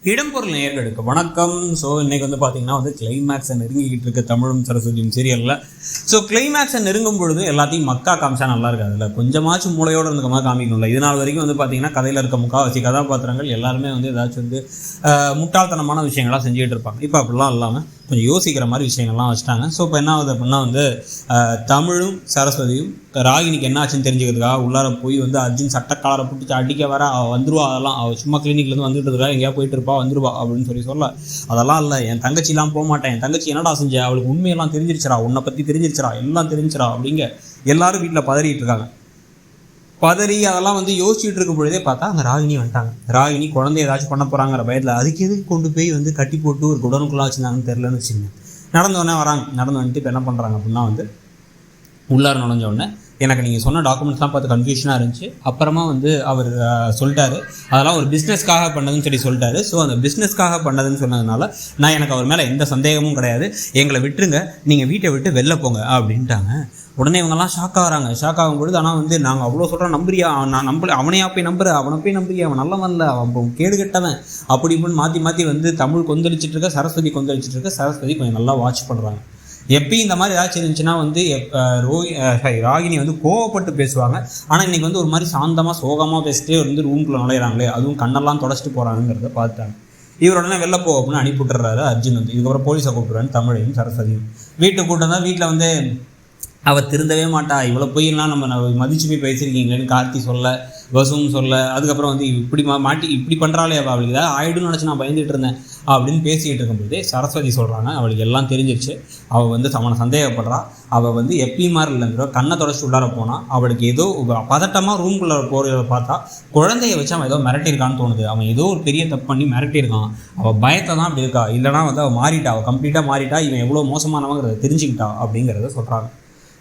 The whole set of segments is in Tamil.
இடம்பொருள் நேயர்களுக்கு வணக்கம். ஸோ இன்னைக்கு பார்த்தீங்கன்னா கிளைமேக்ஸை நெருங்கிக்கிட்டு இருக்க தமிழும் சரஸ்வதியும் சீரியலில். ஸோ கிளைமேக்ஸை நெருங்கும் பொழுது எல்லாத்தையும் மக்கா காமிச்சா நல்லா இருக்காது, அதில் கொஞ்சமாச்சும் மூளையோடு இருந்த மாதிரி காமிக்கணும்ல. இதனால் வரைக்கும் பார்த்தீங்கன்னா கதையில் இருக்க முக்கால்வாசி கதாபாத்திரங்கள் எல்லாருமே ஏதாச்சும் முட்டாள்தனமான விஷயங்கள்லாம் செஞ்சுக்கிட்டு இருப்பாங்க. இப்போ அப்படிலாம் இல்லாமல் கொஞ்சம் யோசிக்கிற மாதிரி விஷயங்கள்லாம் வச்சுட்டாங்க. ஸோ இப்போ என்ன ஆகுது அப்படின்னா தமிழும் சரஸ்வதியும் ராகினிக்கு என்ன ஆச்சுன்னு தெரிஞ்சுக்கிறதுக்காக உள்ளார போய் அர்ஜுன் சட்டக்காலரை பிடிச்சி அடிக்க வர அவள் வந்துருவா. அதெல்லாம் அவள் சும்மா கிளினிக்லேருந்து வந்துட்டு இருக்கா, எங்கேயா போயிட்டு இருப்பா, வந்துருவா அப்படின்னு சொல்ல. அதெல்லாம் இல்லை, என் தங்கச்சிலாம் போக மாட்டேன், என் தங்கச்சி என்னடா செஞ்ச, அவளுக்கு உண்மையெல்லாம் தெரிஞ்சிருச்சா, உன்னை பற்றி தெரிஞ்சிருச்சா, எல்லாம் தெரிஞ்சிடா அப்படிங்க எல்லாரும் வீட்டில் பதறிட்டு இருக்காங்க. பதறி அதெல்லாம் யோசிச்சுட்டு இருக்கும் பொழுதே பார்த்தா அங்கே ராகினி வந்துட்டாங்க. ராகினி குழந்தை ஏதாச்சும் பண்ண போகிறாங்கிற பயத்தில் அதுக்கு எதுக்கு கொண்டு போய் கட்டி போட்டு ஒரு குடனுக்குள்ளே வச்சுருந்தாங்கன்னு தெரிலன்னு வச்சுக்கோங்க. நடந்தோடனே வராங்க. நடந்து வந்துட்டு இப்போ என்ன பண்ணுறாங்க அப்படின்னா உள்ளார நுழைஞ்சோடனே எனக்கு நீங்கள் சொன்ன டாக்குமெண்ட்ஸ்லாம் பார்த்து கன்ஃபியூஷனாக இருந்துச்சு. அப்புறமா அவர் சொல்லிட்டாரு அதெல்லாம் ஒரு பிஸ்னஸ்க்காக பண்ணதுன்னு சொல்லிட்டாரு. ஸோ அந்த பிஸ்னஸ்க்காக பண்ணதுன்னு சொன்னதுனால எனக்கு அவர் மேலே எந்த சந்தேகமும் கிடையாது, எங்களை விட்டுருங்க, நீங்கள் வீட்டை விட்டு வெளில போங்க அப்படின்ட்டாங்க. உடனே இவங்கெல்லாம் ஷாக் ஆகிறாங்க. ஷாக் ஆகும்பொழுது ஆனால் நாங்கள் அவ்வளோ சொல்கிறோம், நம்புறியா, நான் அவனையா போய் நம்புறேன், அவனை போய் நம்புறியா, அவன் நல்லவன் இல்லை, அவன் கேடு கெட்டவன் அப்படி இப்படின்னு மாற்றி தமிழ் கொந்தளிச்சிட்டு இருக்க, சரஸ்வதி கொந்தளிச்சிட்டு இருக்க. சரஸ்வதி கொஞ்சம் நல்லா வாட்ச் பண்ணுறாங்க. எப்பயும் இந்த மாதிரி ஏதாச்சும் இருந்துச்சுன்னா ராகினி கோவப்பட்டு பேசுவாங்க. ஆனால் இன்றைக்கி ஒரு மாதிரி சாந்தமாக சோகமாக பேசிட்டே ரூம்குள்ளே நுழையிறாங்களே, அதுவும் கண்ணெல்லாம் தொடச்சிட்டு போகிறாங்கிறத பார்த்தாங்க. இவர் உடனே வெளில போ அப்படின்னு அனுப்பிவிட்டுறாரு அர்ஜுன். இதுக்கப்புறம் போலீஸை கூப்பிடுறாரு தமிழையும் சரஸ்வதியும். வீட்டுக்கு கூப்பிட்டு தான் வீட்டில் அவள் திருந்தவே மாட்டா, இவ்வளோ போயெல்லாம் நம்ம மதிச்சு போய் பேசியிருக்கீங்களேன்னு கார்த்தி சொல்ல, வசுவும் சொல்ல. அதுக்கப்புறம் இப்படி மாட்டி இப்படி பண்ணுறாளே அவளுக்கு ஏதாவது ஆயிடும்னு நினச்சி நான் பயந்துட்டு இருந்தேன் அப்படின்னு பேசிக்கிட்டு இருக்கும்போதே சரஸ்வதி சொல்கிறாங்க அவளுக்கு எல்லாம் தெரிஞ்சிருச்சு. அவள் அவனை சந்தேகப்படுறா. அவள் எப்பயும் மாதிரி இல்லைங்கிற கண்ணை தொடச்சி உள்ளார போனால் அவளுக்கு ஏதோ பதட்டமாக ரூம்குள்ளே போகிறத பார்த்தா குழந்தைய வச்சு அவன் ஏதோ மிரட்டியிருக்கான்னு தோணுது. அவன் ஏதோ ஒரு பெரிய தப்பு பண்ணி மிரட்டியிருக்கான். அவள் பயத்தை தான் அப்படி இருக்கா, இல்லைனா அவள் மாறிட்டா, அவள் கம்ப்ளீட்டாக மாறிட்டா, இவன் எவ்வளோ மோசமானவங்கிறத தெரிஞ்சுக்கிட்டா அப்படிங்கிறத சொல்கிறாங்க.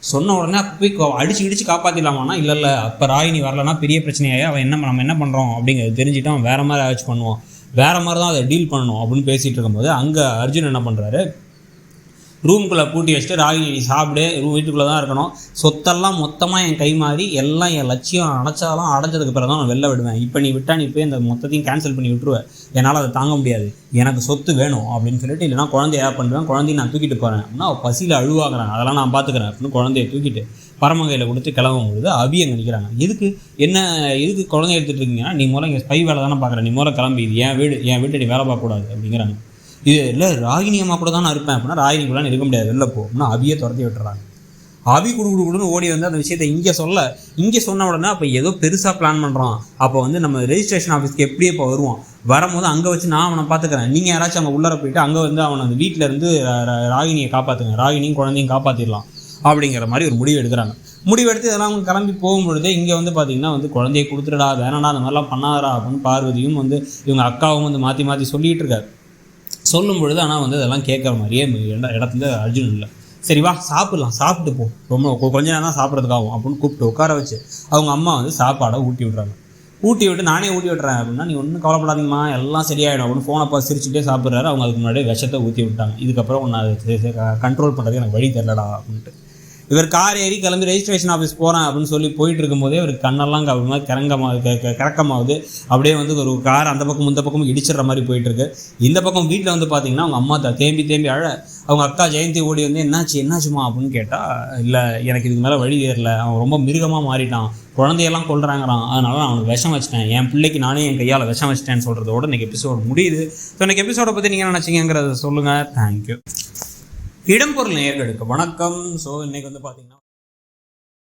சொன்ன உடனே அப்போ போய் அடிச்சு காப்பாற்றிடலாமான்னா இல்லை, அப்போ ராகினி வரலன்னா பெரிய பிரச்சனையாகி அவன் நம்ம என்ன பண்ணுறோம் அப்படிங்கிறது தெரிஞ்சுட்டு அவன் வேறு மாதிரி ஆச்சு பண்ணுவான், வேறு மாதிரி தான் அதை டீல் பண்ணணும் அப்படின்னு பேசிகிட்டு இருக்கும்போது அங்கே அர்ஜுன் என்ன பண்ணுறாரு, ரூம்குள்ளே பூட்டி வச்சுட்டு ராகினி சாப்பிடு, வீட்டுக்குள்ளே தான் இருக்கணும், சொத்தெல்லாம் மொத்தமாக என் கை மாறி எல்லாம் என் லட்சியம் அடைச்சாலும் அடைஞ்சதுக்கு பிறகு தான் நான் வெளில விடுவேன், இப்போ நீ விட்டா நீ போய் இந்த மொத்தத்தையும் கேன்சல் பண்ணி விட்டுருவேன், என்னால் அதை தாங்க முடியாது, எனக்கு சொத்து வேணும் அப்படின்னு சொல்லிட்டு, இல்லைனா குழந்தைய ஏதாவது பண்ணுவேன், குழந்தைய நான் தூக்கிட்டு போகிறேன் அப்படின்னா அவள் பசியில் அழுவாங்கிறாங்க, அதெல்லாம் நான் பார்த்துக்கிறேன் அப்படின்னு குழந்தைய தூக்கிட்டு பரமங்கையில் கொடுத்து கிளம்பும் பொழுது அபி அங்கே நிற்கிறாங்க. எதுக்கு குழந்தைய எடுத்துகிட்டு இருக்கீங்கன்னா, நீ மூலம் இங்கே ஸ்பை வேலை தானே பார்க்குறேன், நீ மூலம் கிளம்பி, இது என் வீட்டை நீ வேலை பார்க்கக்கூடாது அப்படிங்கிறாங்க. இது இல்லை ராகினி அம்மா கூட தான் நான் இருப்பேன் அப்படின்னா ராகினிக்குள்ளான் இருக்க முடியாது, வெளில போ அப்படின்னா அபியை துரத்தி விட்டுறாங்க. அபி குடுன்னு ஓடி அந்த விஷயத்தை இங்கே சொன்ன உடனே அப்போ ஏதோ பெருசாக பிளான் பண்ணுறான். அப்போ நம்ம ரெஜிஸ்ட்ரேஷன் ஆஃபீஸ்க்கு எப்படியே இப்போ வருவான், வரும்போது அங்கே வச்சு நான் அவனை பார்த்துக்கிறேன், நீங்கள் யாராச்சும் அங்கே உள்ளார போயிட்டு அங்கே அவனை அந்த வீட்டில் இருந்து ராகினியை காப்பாற்றுங்க, ராகினியும் குழந்தையும் காப்பாற்றிடலாம் அப்படிங்கிற மாதிரி ஒரு முடிவு எடுக்கிறாங்க. முடிவெடுத்து இதெல்லாம் அவங்க கிளம்பி போகும்பொழுதே இங்கே பார்த்தீங்கன்னா குழந்தையை கொடுத்துடா, வேணாடா, அந்த மாதிரிலாம் பண்ணாதரா அப்படின்னு பார்வதியும் இவங்க அக்காவும் மாற்றி சொல்லிகிட்டு இருக்காரு. சொல்லும் பொழுது ஆனால் இதெல்லாம் கேட்குற மாதிரியே இடத்துல அர்ஜுன் இல்லை. சரி வா சாப்பிட்லாம், சாப்பிட்டு போ, ரொம்ப கொஞ்ச நேரம் தான் சாப்பிட்றதுக்காகும் அப்படின்னு கூப்பிட்டு உட்கார வச்சு அவங்க அம்மா சாப்பாடை ஊட்டி விட்றாங்க. ஊட்டி விட்டு நானே ஊட்டி விட்றேன் அப்படின்னா நீ ஒன்றும் கவலைப்படாதீங்கம்மா, எல்லாம் சரியாயிடும் அப்படின்னு ஃபோனை பார்த்து சிரிச்சுட்டே சாப்பிட்றாரு. அவங்க அதுக்கு முன்னாடியே விஷத்தை ஊற்றி விட்டாங்க. இதுக்கப்புறம் ஒன்று அதை கண்ட்ரோல் பண்ணுறது எனக்கு வழி தெரியலடா அப்படின்ட்டு இவர் கார் ஏறி கிளம்பி ரெஜிஸ்ட்ரேஷன் ஆஃபீஸ் போகிறேன் அப்படின்னு சொல்லி போயிட்டு இருக்கும்போதே ஒரு கண்ணெல்லாம் மாதிரி கிறக்கமாகுது. அப்படியே ஒரு கார் அந்த பக்கம் இந்த பக்கமும் இடிச்சிடுற மாதிரி போயிட்டுருக்கு. இந்த பக்கம் வீட்டில் பார்த்தீங்கன்னா அவங்க அம்மா தேம்பி அழ. அவங்க அக்கா ஜெயந்தி ஓடி என்னாச்சுமா அப்படின்னு கேட்டால், இல்லை எனக்கு இதுக்கு மேலே வழி தெரியல, அவன் ரொம்ப மிருகமாக மாறிட்டான், குழந்தையெல்லாம் கொள்றாங்கிறான், அதனால அவனுக்கு விஷம் வச்சிட்டேன், என் பிள்ளைக்கு நானே என் கையால் விஷம் வச்சிட்டேன்னு சொல்கிறதோட இன்றைக்கி எபிசோடு முடியுது. ஸோ இன்றைக்கி எபிசோடை பற்றி நீங்கள் என்ன நினச்சிங்கிறத சொல்லுங்கள். தேங்க்யூ. இடம்பொருள் நேயர்களுக்கு வணக்கம். ஸோ இன்றைக்கி பார்த்தீங்கன்னா